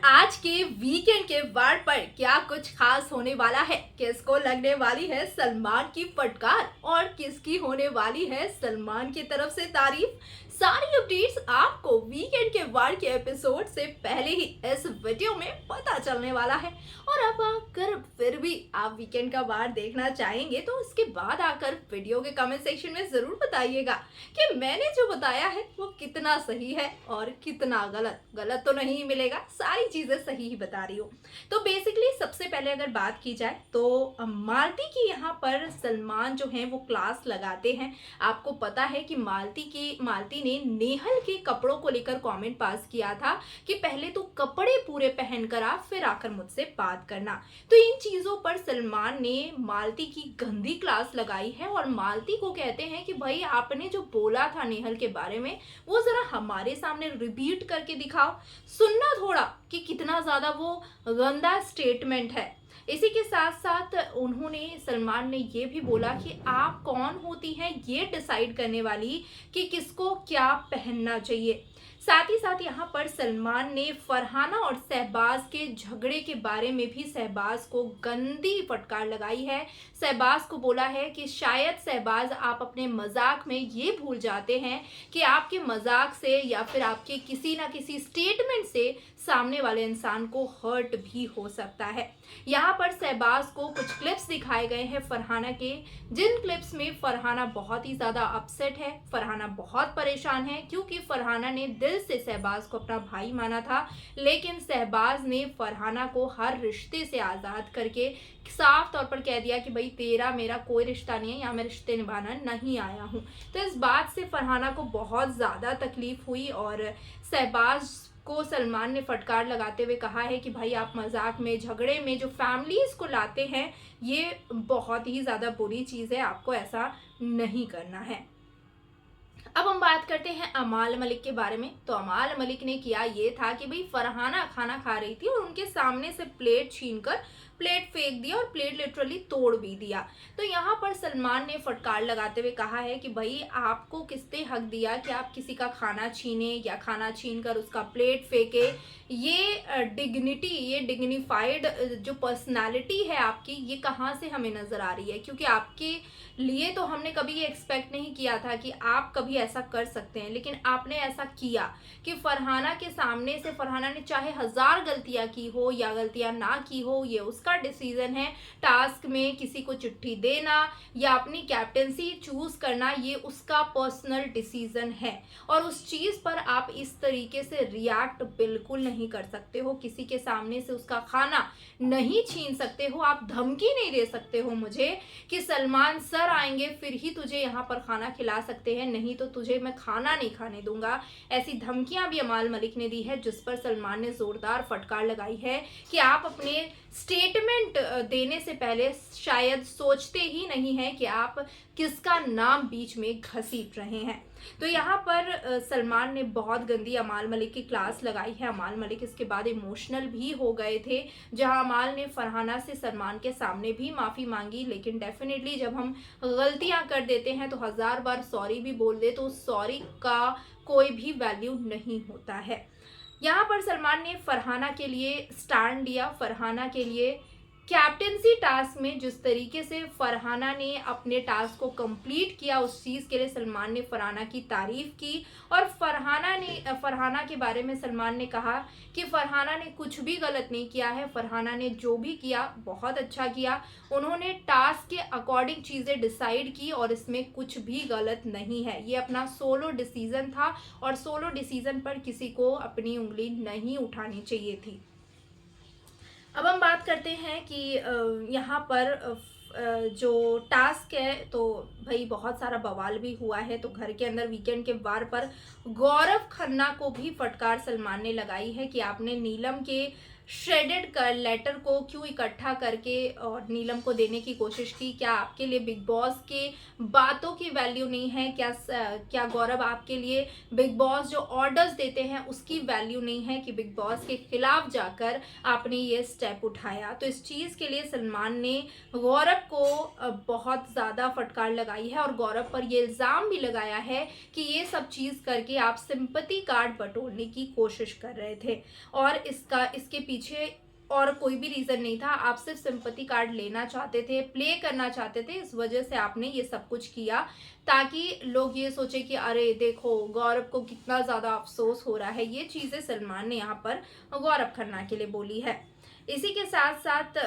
आज के वीकेंड के वार पर क्या कुछ खास होने वाला है? किसको लगने वाली है सलमान की फटकार और किसकी होने वाली है सलमान की तरफ से तारीफ? सारी अपडेट्स आपको वीकेंड के वार के एपिसोड से पहले ही इस वीडियो में पता चलने वाला है। और अब अगर फिर भी आप वीकेंड का वार देखना चाहेंगे तो इसके बाद आकर वीडियो के कमेंट सेक्शन में जरूर बताइएगा कि मैंने जो बताया है वो कितना सही है और कितना गलत। गलत तो नहीं मिलेगा, सारी चीजें सही ही बता रही हूँ। तो बेसिकली सबसे पहले अगर बात की जाए तो मालती की यहाँ पर सलमान जो है वो क्लास लगाते हैं। आपको पता है कि मालती ने नेहल के कपड़ों को लेकर कमेंट पास किया था कि पहले तो कपड़े पूरे पहन कर आ फिर आकर मुझसे बात करना। तो इन चीजों पर सलमान ने मालती की गंदी क्लास लगाई है और मालती को कहते हैं कि भाई आपने जो बोला था नेहल के बारे में वो जरा हमारे सामने रिपीट करके दिखाओ, सुनना थोड़ा कि कितना ज्यादा वो गंदा स्टेटमेंट है। इसी के साथ साथ सलमान ने ये भी बोला कि आप कौन होती हैं ये डिसाइड करने वाली कि किसको क्या पहनना चाहिए। साथ ही साथ यहाँ पर सलमान ने फरहाना और शहबाज के झगड़े के बारे में भी शहबाज को गंदी फटकार लगाई है। शहबाज को बोला है कि शायद शहबाज आप अपने मजाक में ये भूल जाते हैं कि आपके मजाक से या फिर आपके किसी ना किसी स्टेटमेंट से सामने वाले इंसान को हर्ट भी हो सकता है। यहाँ पर शहबाज को कुछ क्लिप्स दिखाए गए हैं फरहाना के, जिन क्लिप्स में फरहाना बहुत ही ज्यादा अपसेट है, फरहाना बहुत परेशान है क्योंकि फरहाना ने दिल से शहबाज को अपना भाई माना था, लेकिन शहबाज ने फरहाना को हर रिश्ते से आजाद करके साफ तौर पर कह दिया कि भाई तेरा मेरा कोई रिश्ता नहीं है, यहाँ मैं रिश्ते निभाना नहीं आया हूँ। तो इस बात से फरहाना को बहुत ज्यादा तकलीफ हुई और शहबाज को सलमान ने फटकार लगाते हुए कहा है कि भाई आप मजाक में झगड़े में जो फैमिलीज को लाते हैं ये बहुत ही ज्यादा बुरी चीज है, आपको ऐसा नहीं करना है। अब हम बात करते हैं अमाल मलिक के बारे में। तो अमाल मलिक ने किया ये था कि भाई फरहाना खाना खा रही थी और उनके सामने से प्लेट छीनकर प्लेट फेंक दिया और प्लेट लिटरली तोड़ भी दिया। तो यहाँ पर सलमान ने फटकार लगाते हुए कहा है कि भाई आपको किसने हक दिया कि आप किसी का खाना छीने या खाना छीन कर उसका प्लेट फेंके। ये डिग्निटी, ये डिग्निफाइड जो पर्सनालिटी है आपकी, ये कहाँ से हमें नजर आ रही है? क्योंकि आपके लिए तो हमने कभी ये एक्सपेक्ट नहीं किया था कि आप कभी ऐसा कर सकते हैं, लेकिन आपने ऐसा किया कि फरहाना के सामने से, फरहाना ने चाहे 1000 गलतियां की हो या गलतियां ना की हो, ये उसका डिसीजन है। टास्क में किसी को चिट्ठी देना या अपनी कैप्टेंसी चूज करना ये उसका पर्सनल डिसीजन है और उस चीज पर आप इस तरीके से रिएक्ट बिल्कुल नहीं कर सकते हो। किसी के सामने से उसका खाना नहीं छीन सकते हो, आप धमकी नहीं दे सकते हो मुझे कि सलमान सर आएंगे फिर ही तुझे यहाँ पर खाना खिला सकते हैं, नहीं तो तुझे मैं खाना नहीं खाने दूंगा। ऐसी धमकियां भी अमाल मलिक ने दी है जिस पर सलमान ने जोरदार फटकार लगाई है कि आप अपने स्टेटमेंट देने से पहले शायद सोचते ही नहीं है कि आप किसका नाम बीच में घसीट रहे हैं। तो यहाँ पर सलमान ने बहुत गंदी अमाल मलिक की क्लास लगाई है। अमाल मलिक इसके बाद इमोशनल भी हो गए थे, जहाँ अमाल ने फरहाना से सलमान के सामने भी माफ़ी मांगी, लेकिन डेफिनेटली जब हम गलतियाँ कर देते हैं तो 1000 बार सॉरी भी बोल दे तो सॉरी का कोई भी वैल्यू नहीं होता है। यहाँ पर सलमान ने फरहाना के लिए स्टैंड लिया, फरहाना के लिए कैप्टेंसी टास्क में जिस तरीके से फरहाना ने अपने टास्क को कंप्लीट किया उस चीज़ के लिए सलमान ने फरहाना की तारीफ की। और फरहाना के बारे में सलमान ने कहा कि फरहाना ने कुछ भी गलत नहीं किया है, फरहाना ने जो भी किया बहुत अच्छा किया। उन्होंने टास्क के अकॉर्डिंग चीज़ें डिसाइड की और इसमें कुछ भी गलत नहीं है। ये अपना सोलो डिसीजन था और सोलो डिसीजन पर किसी को अपनी उंगली नहीं उठानी चाहिए थी। अब हम बात करते हैं कि यहाँ पर जो टास्क है तो भाई बहुत सारा बवाल भी हुआ है। तो घर के अंदर वीकेंड के वार पर गौरव खन्ना को भी फटकार सलमान ने लगाई है कि आपने नीलम के श्रेडेड कर लेटर को क्यों इकट्ठा करके और नीलम को देने की कोशिश की? क्या आपके लिए बिग बॉस के बातों की वैल्यू नहीं है? क्या गौरव आपके लिए बिग बॉस जो ऑर्डर्स देते हैं उसकी वैल्यू नहीं है कि बिग बॉस के खिलाफ जाकर आपने ये स्टेप उठाया? तो इस चीज़ के लिए सलमान ने गौरव को बहुत ज़्यादा फटकार लगाई है और गौरव पर ये इल्ज़ाम भी लगाया है कि ये सब चीज़ करके आप सिंपैथी कार्ड बटोरने की कोशिश कर रहे थे और इसके पीछे और कोई भी रीज़न नहीं था। आप सिर्फ सिंपैथी कार्ड लेना चाहते थे, प्ले करना चाहते थे, इस वजह से आपने ये सब कुछ किया ताकि लोग ये सोचे कि अरे देखो गौरव को कितना ज़्यादा अफ़सोस हो रहा है। ये चीज़ें सलमान ने यहाँ पर गौरव खन्ना के लिए बोली है। इसी के साथ-साथ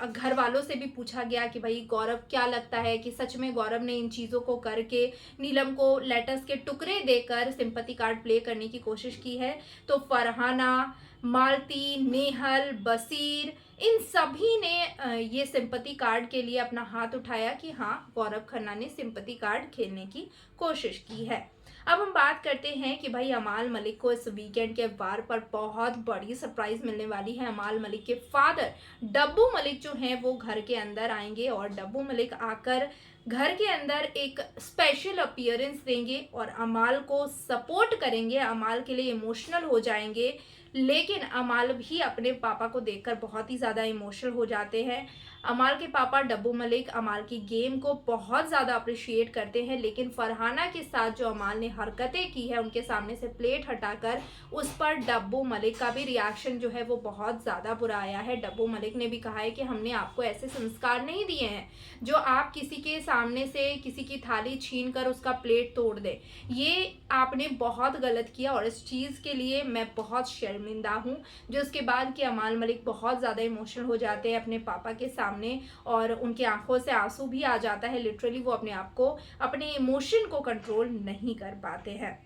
घर वालों से भी पूछा गया कि भई गौरव क्या लगता है कि सच में गौरव ने इन चीज़ों को करके नीलम को लेटर्स के टुकड़े देकर सिंपैथी कार्ड प्ले करने की कोशिश की है? तो फरहाना, मालती, नेहल, बसीर इन सभी ने ये सिंपैथी कार्ड के लिए अपना हाथ उठाया कि हाँ, गौरव खन्ना ने सिंपैथी कार्ड खेलने की कोशिश की है। अब हम बात करते हैं कि भाई अमाल मलिक को इस वीकेंड के वार पर बहुत बड़ी सरप्राइज मिलने वाली है। अमाल मलिक के फादर डब्बू मलिक जो हैं वो घर के अंदर आएंगे और डब्बू मलिक आकर घर के अंदर एक स्पेशल अपीयरेंस देंगे और अमाल को सपोर्ट करेंगे, अमाल के लिए इमोशनल हो जाएंगे। लेकिन अमाल भी अपने पापा को देखकर बहुत ही ज़्यादा इमोशनल हो जाते हैं। अमाल के पापा डब्बू मलिक अमाल की गेम को बहुत ज़्यादा अप्रिशिएट करते हैं, लेकिन फरहाना के साथ जो अमाल ने हरकतें की है उनके सामने से प्लेट हटाकर उस पर डब्बू मलिक का भी रिएक्शन जो है वो बहुत ज़्यादा बुरा आया है। डब्बू मलिक ने भी कहा है कि हमने आपको ऐसे संस्कार नहीं दिए हैं जो आप किसी के सामने से किसी की थाली छीन कर उसका प्लेट तोड़ दें। ये आपने बहुत गलत किया और इस चीज़ के लिए मैं बहुत शर्मिंदा हूँ। जो उसके बाद कि अमाल मलिक बहुत ज़्यादा इमोशनल हो जाते हैं अपने पापा के सामने और उनकी आंखों से आंसू भी आ जाता है। लिटरली वो अपने आप को, अपने इमोशन को कंट्रोल नहीं कर पाते हैं।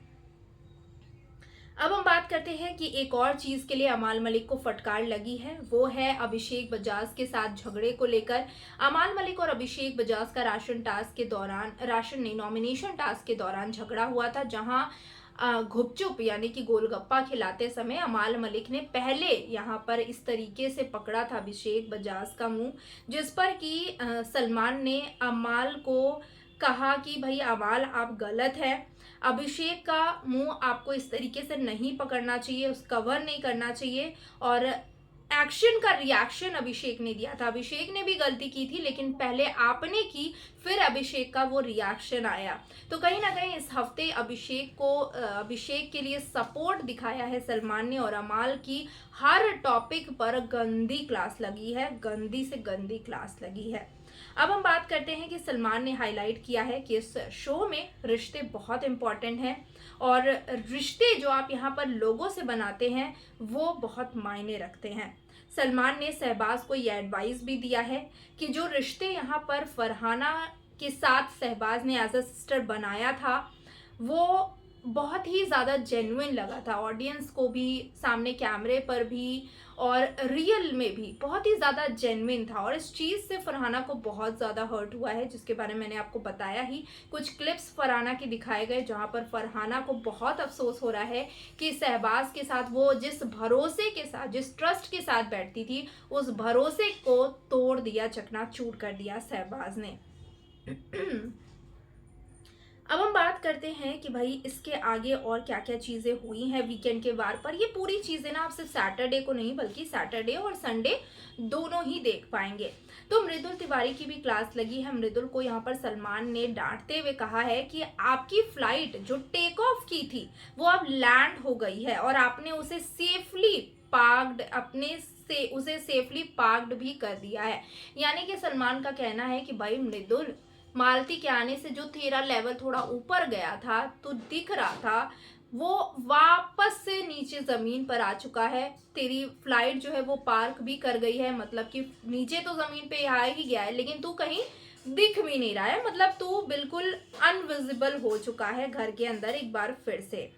अब हम बात करते हैं कि एक और चीज़ के लिए अमाल मलिक को फटकार लगी है, वो है अभिषेक बजाज के साथ झगड़े को लेकर। अमाल मलिक और अभिषेक बजाज का राशन नहीं, नॉमिनेशन टास्क के दौरान झगड़ा हुआ था, जहां गुपचुप यानी कि गोलगप्पा खिलाते समय अमाल मलिक ने पहले यहाँ पर इस तरीके से पकड़ा था अभिषेक बजाज का मुंह, जिस पर कि सलमान ने अमाल को कहा कि भाई अमाल आप गलत है, अभिषेक का मुंह आपको इस तरीके से नहीं पकड़ना चाहिए, उस कवर नहीं करना चाहिए। और एक्शन का रिएक्शन अभिषेक ने दिया था। अभिषेक ने भी गलती की थी लेकिन पहले आपने की, फिर अभिषेक का वो रिएक्शन आया। तो कहीं ना कहीं इस हफ्ते अभिषेक के लिए सपोर्ट दिखाया है सलमान ने और अमाल की हर टॉपिक पर गंदी क्लास लगी है, गंदी से गंदी क्लास लगी है। अब हम बात करते हैं कि सलमान ने हाईलाइट किया है कि इस शो में रिश्ते बहुत इंपॉर्टेंट हैं और रिश्ते जो आप यहाँ पर लोगों से बनाते हैं वो बहुत मायने रखते हैं। सलमान ने शहबाज को ये एडवाइस भी दिया है कि जो रिश्ते यहाँ पर फरहाना के साथ शहबाज ने एज अ सिस्टर बनाया था वो बहुत ही ज़्यादा जेन्युइन लगा था ऑडियंस को भी, सामने कैमरे पर भी और रियल में भी बहुत ही ज़्यादा जेन्युइन था। और इस चीज़ से फरहाना को बहुत ज़्यादा हर्ट हुआ है, जिसके बारे में मैंने आपको बताया ही। कुछ क्लिप्स फरहाना के दिखाए गए जहाँ पर फरहाना को बहुत अफसोस हो रहा है कि शहबाज के साथ वो जिस भरोसे के साथ, जिस ट्रस्ट के साथ बैठती थी, उस भरोसे को तोड़ दिया, चकनाचूर कर दिया शहबाज ने। अब हम बात करते हैं कि भाई इसके आगे और क्या क्या चीज़ें हुई हैं वीकेंड के वार पर। ये पूरी चीज़ें ना आप सिर्फ सैटरडे को नहीं बल्कि सैटरडे और संडे दोनों ही देख पाएंगे। तो मृदुल तिवारी की भी क्लास लगी है। मृदुल को यहाँ पर सलमान ने डांटते हुए कहा है कि आपकी फ्लाइट जो टेक ऑफ की थी वो अब लैंड हो गई है और आपने उसे सेफली पार्क्ड भी कर दिया है। यानी कि सलमान का कहना है कि भाई मृदुल, मालती के आने से जो तेरा लेवल थोड़ा ऊपर गया था, तो दिख रहा था, वो वापस से नीचे ज़मीन पर आ चुका है। तेरी फ्लाइट जो है वो पार्क भी कर गई है, मतलब कि नीचे तो ज़मीन पे आ ही गया है लेकिन तू कहीं दिख भी नहीं रहा है, मतलब तू बिल्कुल अनविजिबल हो चुका है घर के अंदर एक बार फिर से।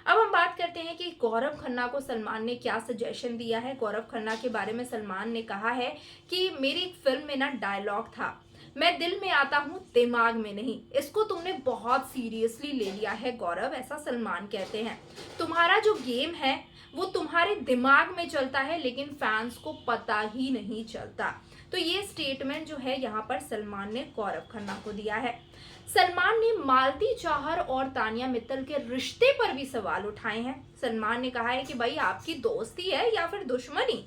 अब हम बात करते हैं कि गौरव खन्ना को सलमान ने क्या सजेशन दिया है। गौरव खन्ना के बारे में सलमान ने कहा है कि मेरी फिल्म में ना डायलॉग था, मैं दिल में आता हूँ दिमाग में नहीं। इसको तुमने बहुत सीरियसली ले लिया है गौरव, ऐसा सलमान कहते हैं। तुम्हारा जो गेम है वो तुम्हारे दिमाग में चलता है लेकिन फैंस को पता ही नहीं चलता। तो ये स्टेटमेंट जो है यहाँ पर सलमान ने गौरव खन्ना को दिया है। सलमान ने मालती चाहर और तानिया मित्तल के रिश्ते पर भी सवाल उठाए हैं। सलमान ने कहा है कि भाई आपकी दोस्ती है या फिर दुश्मनी,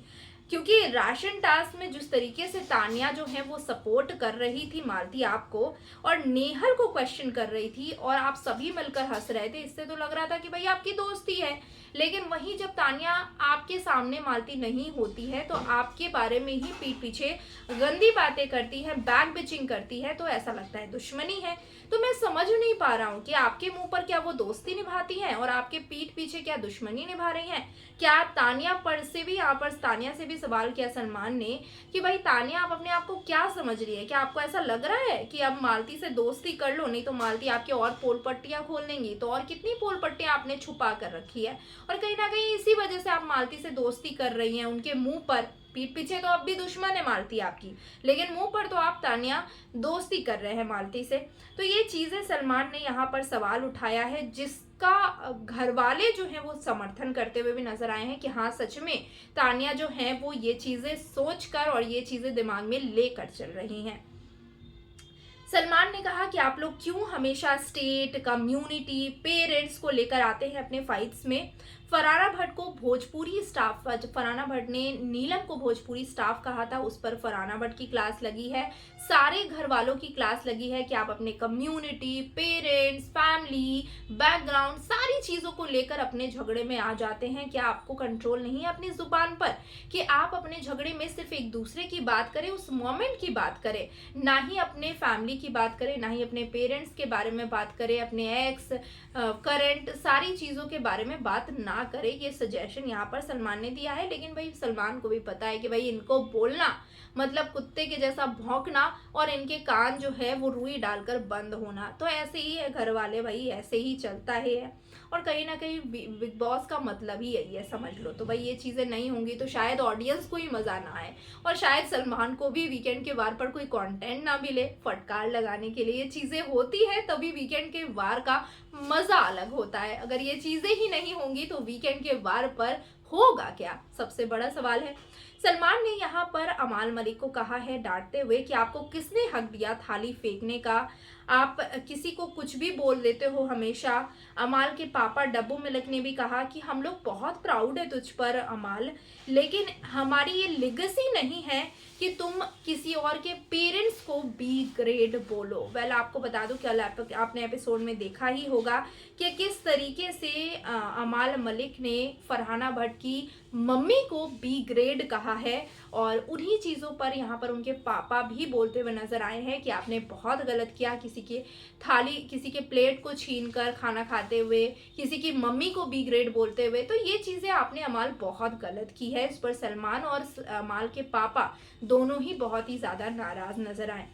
क्योंकि राशन टास्क में जिस तरीके से तानिया जो है वो सपोर्ट कर रही थी मालती आपको और नेहल को क्वेश्चन कर रही थी और आप सभी मिलकर हंस रहे थे, इससे तो लग रहा था कि भाई आपकी दोस्ती है। लेकिन वहीं जब तानिया आपके सामने मालती नहीं होती है तो आपके बारे में ही पीठ पीछे गंदी बातें करती है, बैक बिचिंग करती है, तो ऐसा लगता है दुश्मनी है। तो मैं समझ नहीं पा रहा हूँ कि आपके मुंह पर क्या वो दोस्ती निभाती हैं और आपके पीठ पीछे क्या दुश्मनी निभा रही हैं। क्या तानिया पर से भी, यहाँ पर तानिया से भी सवाल किया सलमान ने कि भाई तानिया आप अपने आप को क्या समझ रही है, क्या आपको ऐसा लग रहा है कि अब मालती से दोस्ती कर लो, नहीं तो मालती आपके और पोल पट्टियां खोल देंगी। तो और कितनी पोल पट्टियां आपने छुपा कर रखी है और कहीं ना कहीं इसी वजह से आप मालती से दोस्ती कर रही हैं। उनके मुंह पर, पीठ पीछे तो अब भी दुश्मन है मालती आपकी, लेकिन मुंह पर तो आप तानिया दोस्ती कर रहे हैं मालती से। तो ये चीजें सलमान ने यहाँ पर सवाल उठाया है जिसका घर वाले जो हैं वो समर्थन करते हुए भी नजर आए हैं कि हाँ सच में तानिया जो है वो ये चीजें सोचकर और ये चीजें दिमाग में लेकर चल रही हैं। सलमान ने कहा कि आप लोग क्यों हमेशा स्टेट, कम्युनिटी, पेरेंट्स को लेकर आते हैं अपने फाइट्स में। फरहाना भट्ट को भोजपुरी स्टाफ, फरहाना भट्ट ने नीलम को भोजपुरी स्टाफ कहा था, उस पर फरहाना भट्ट की क्लास लगी है, सारे घर वालों की क्लास लगी है कि आप अपने कम्युनिटी, पेरेंट्स, फैमिली, बैकग्राउंड, सारी चीज़ों को लेकर अपने झगड़े में आ जाते हैं। क्या आपको कंट्रोल नहीं है अपनी जुबान पर कि आप अपने झगड़े में सिर्फ एक दूसरे की बात करें, उस मोमेंट की बात करें, ना ही अपने फैमिली की बात करें, ना ही अपने पेरेंट्स के बारे में बात करें, अपने एक्स, करंट, सारी चीज़ों के बारे में बात ना करे। ये सजेशन यहाँ पर सलमान ने दिया है। लेकिन भाई सलमान को भी पता है कि भाई इनको बोलना मतलब कुत्ते के जैसा भौंकना और इनके कान जो है वो रुई डालकर बंद होना। तो ऐसे ही है घर वाले, भाई ऐसे ही चलता है और कहीं ना कहीं बिग बॉस का मतलब ही यही है, समझ लो। तो भाई ये चीज़ें नहीं होंगी तो शायद ऑडियंस को ही मज़ा ना आए और शायद सलमान को भी वीकेंड के वार पर कोई कंटेंट ना मिले फटकार लगाने के लिए। ये चीज़ें होती है तभी वीकेंड के वार का मज़ा अलग होता है। अगर ये चीज़ें ही नहीं होंगी तो वीकेंड के वार पर होगा क्या, सबसे बड़ा सवाल है। सलमान ने यहाँ पर अमाल मलिक को कहा है डांटते हुए कि आपको किसने हक दिया थाली फेंकने का, आप किसी को कुछ भी बोल देते हो हमेशा। अमाल के पापा डब्बू मलिक ने भी कहा कि हम लोग बहुत प्राउड है तुझ पर अमाल, लेकिन हमारी ये लेगेसी नहीं है कि तुम किसी और के पेरेंट्स को बी ग्रेड बोलो। वेल आपको बता दूं कल आपने एपिसोड में देखा ही होगा कि किस तरीके से अमाल मलिक ने फरहाना भट्ट की मम्मी को बी ग्रेड कहा है और उन्हीं चीज़ों पर यहाँ पर उनके पापा भी बोलते हुए नजर आए हैं कि आपने बहुत गलत किया, किसी की थाली, किसी के प्लेट को छीनकर खाना खाते हुए, किसी की मम्मी को बी ग्रेड बोलते हुए। तो ये चीज़ें आपने अमाल बहुत गलत की है। इस पर सलमान और अमाल के पापा दोनों ही बहुत ही ज़्यादा नाराज़ नजर आए।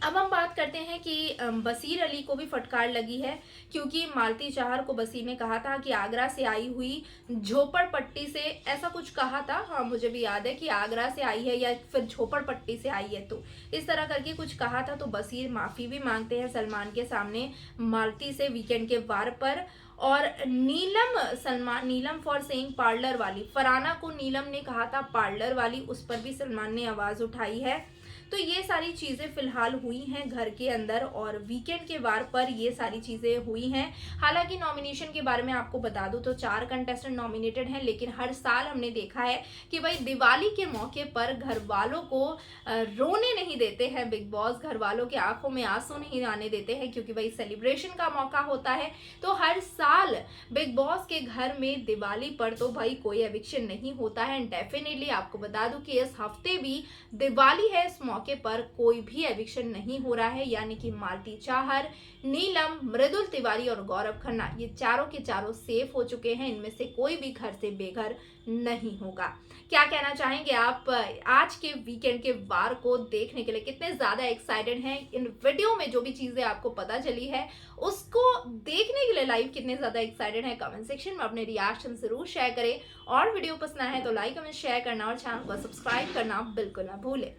अब हम बात करते हैं कि बसीर अली को भी फटकार लगी है क्योंकि मालती चाहर को बसीर ने कहा था कि आगरा से आई हुई झोपड़पट्टी से, ऐसा कुछ कहा था, हाँ मुझे भी याद है कि आगरा से आई है या फिर झोपड़पट्टी से आई है, तो इस तरह करके कुछ कहा था। तो बसीर माफ़ी भी मांगते हैं सलमान के सामने मालती से वीकेंड के वार पर। और नीलम फॉर सेइंग पार्लर वाली, फरहाना को नीलम ने कहा था पार्लर वाली, उस पर भी सलमान ने आवाज़ उठाई है। तो ये सारी चीज़ें फिलहाल हुई हैं घर के अंदर और वीकेंड के वार पर ये सारी चीज़ें हुई हैं। हालांकि नॉमिनेशन के बारे में आपको बता दूं तो 4 कंटेस्टेंट नॉमिनेटेड हैं, लेकिन हर साल हमने देखा है कि भाई दिवाली के मौके पर घर वालों को रोने नहीं देते हैं बिग बॉस, घर वालों के आंखों में आंसू नहीं आने देते हैं क्योंकि भाई सेलिब्रेशन का मौका होता है। तो हर साल बिग बॉस के घर में दिवाली पर तो भाई कोई एविक्शन नहीं होता है। एंड डेफिनेटली आपको बता दूं कि इस हफ्ते भी दिवाली है, इस मौके पर कोई भी एविक्शन नहीं हो रहा है, यानी कि मालती चाहर, नीलम, मृदुल तिवारी और गौरव खन्ना ये चारों के चारों सेफ हो चुके हैं। इनमें से कोई भी घर से बेघर नहीं होगा। क्या कहना चाहेंगे आप आज के वीकेंड के वार को देखने के लिए, कितने ज्यादा एक्साइटेड हैं? इन वीडियो में जो भी चीजें आपको पता चली है उसको देखने के लिए लाइव कितने ज्यादा एक्साइटेड हैं? कमेंट सेक्शन में अपने रिएक्शन जरूर शेयर करें और वीडियो पसंद आए तो लाइक कमेंट शेयर करना और चैनल को सब्सक्राइब करना बिल्कुल ना भूलें।